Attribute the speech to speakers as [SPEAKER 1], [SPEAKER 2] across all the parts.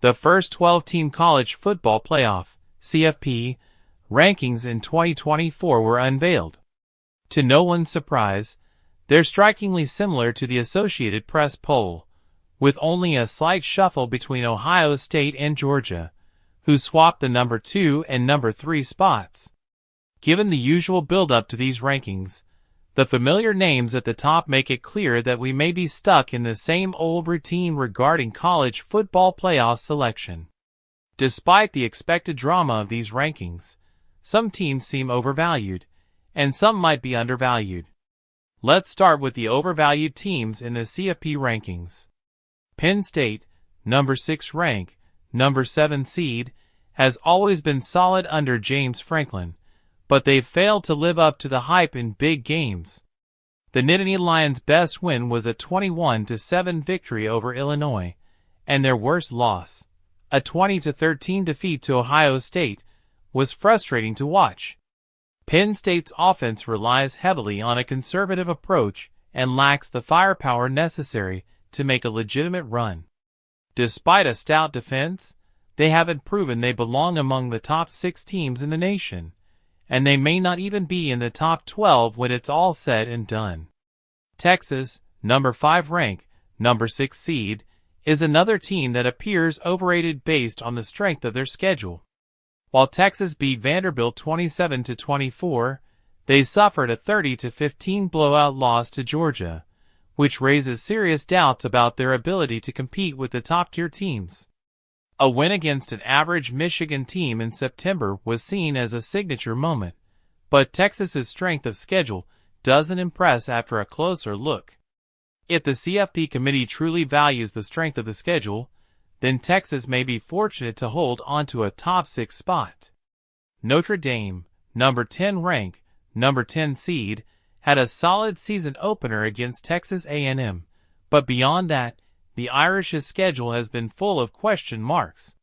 [SPEAKER 1] The first 12-team college football playoff (CFP) rankings in 2024 were unveiled. To no one's surprise, they're strikingly similar to the Associated Press poll, with only a slight shuffle between Ohio State and Georgia, who swapped the number 2 and number 3 spots. Given the usual build-up to these rankings, the familiar names at the top make it clear that we may be stuck in the same old routine regarding college football playoff selection. Despite the expected drama of these rankings, some teams seem overvalued, and some might be undervalued. Let's start with the overvalued teams in the CFP rankings. Penn State, number 6 rank, number 7 seed, has always been solid under James Franklin, but they've failed to live up to the hype in big games. The Nittany Lions' best win was a 21-7 victory over Illinois, and their worst loss, a 20-13 defeat to Ohio State, was frustrating to watch. Penn State's offense relies heavily on a conservative approach and lacks the firepower necessary to make a legitimate run. Despite a stout defense, they haven't proven they belong among the top 6 teams in the nation, and they may not even be in the top 12 when it's all said and done. Texas, number 5 rank, number 6 seed, is another team that appears overrated based on the strength of their schedule. While Texas beat Vanderbilt 27-24, they suffered a 30-15 blowout loss to Georgia, which raises serious doubts about their ability to compete with the top-tier teams. A win against an average Michigan team in September was seen as a signature moment, but Texas's strength of schedule doesn't impress after a closer look. If the CFP committee truly values the strength of the schedule, then Texas may be fortunate to hold onto a top 6 spot. Notre Dame, number 10 rank, number 10 seed, had a solid season opener against Texas A&M, but beyond that, the Irish's schedule has been full of question marks.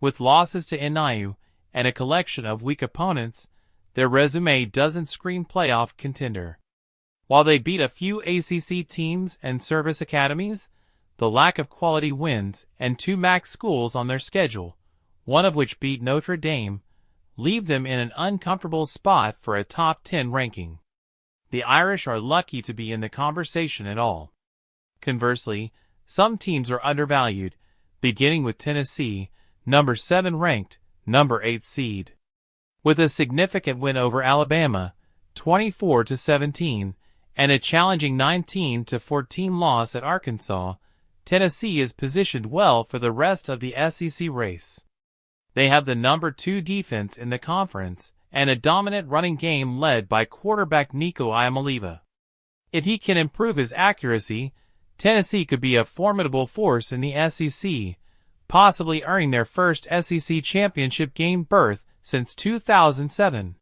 [SPEAKER 1] With losses to NIU and a collection of weak opponents, their resume doesn't scream playoff contender. While they beat a few ACC teams and service academies, the lack of quality wins and 2 MAC schools on their schedule, one of which beat Notre Dame, leave them in an uncomfortable spot for a top 10 ranking. The Irish are lucky to be in the conversation at all. Conversely, some teams are undervalued, beginning with Tennessee, number 7 ranked, number 8 seed. With a significant win over Alabama, 24-17, and a challenging 19-14 loss at Arkansas, Tennessee is positioned well for the rest of the SEC race. They have the number 2 defense in the conference and a dominant running game led by quarterback Nico Iamaleava. If he can improve his accuracy, Tennessee could be a formidable force in the SEC, possibly earning their first SEC championship game berth since 2007.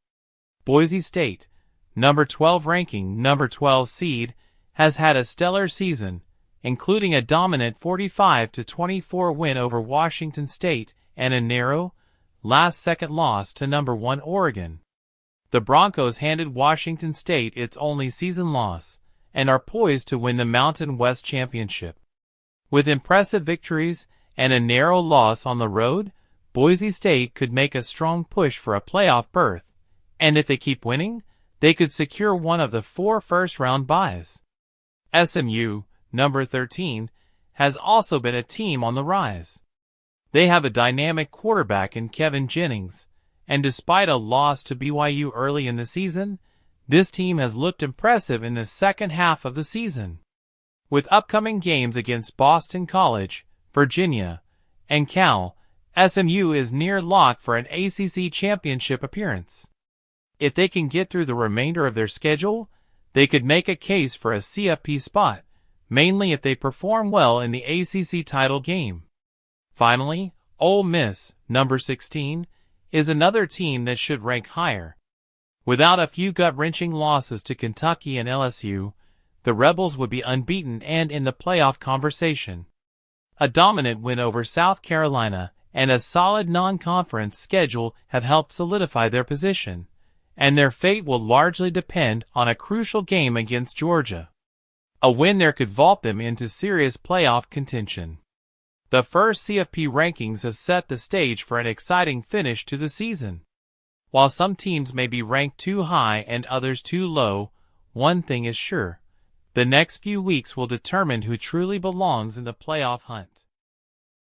[SPEAKER 1] Boise State, number 12 ranking, number 12 seed, has had a stellar season, including a dominant 45-24 win over Washington State and a narrow, last-second loss to number 1 Oregon. The Broncos handed Washington State its only season loss, and are poised to win the Mountain West Championship. With impressive victories and a narrow loss on the road, Boise State could make a strong push for a playoff berth, and if they keep winning, they could secure one of the 4 first-round byes. SMU, number 13, has also been a team on the rise. They have a dynamic quarterback in Kevin Jennings, and despite a loss to BYU early in the season, this team has looked impressive in the second half of the season. With upcoming games against Boston College, Virginia, and Cal, SMU is near lock for an ACC championship appearance. If they can get through the remainder of their schedule, they could make a case for a CFP spot, mainly if they perform well in the ACC title game. Finally, Ole Miss, number 16, is another team that should rank higher. Without a few gut-wrenching losses to Kentucky and LSU, the Rebels would be unbeaten and in the playoff conversation. A dominant win over South Carolina and a solid non-conference schedule have helped solidify their position, and their fate will largely depend on a crucial game against Georgia. A win there could vault them into serious playoff contention. The first CFP rankings have set the stage for an exciting finish to the season. While some teams may be ranked too high and others too low, one thing is sure: the next few weeks will determine who truly belongs in the playoff hunt.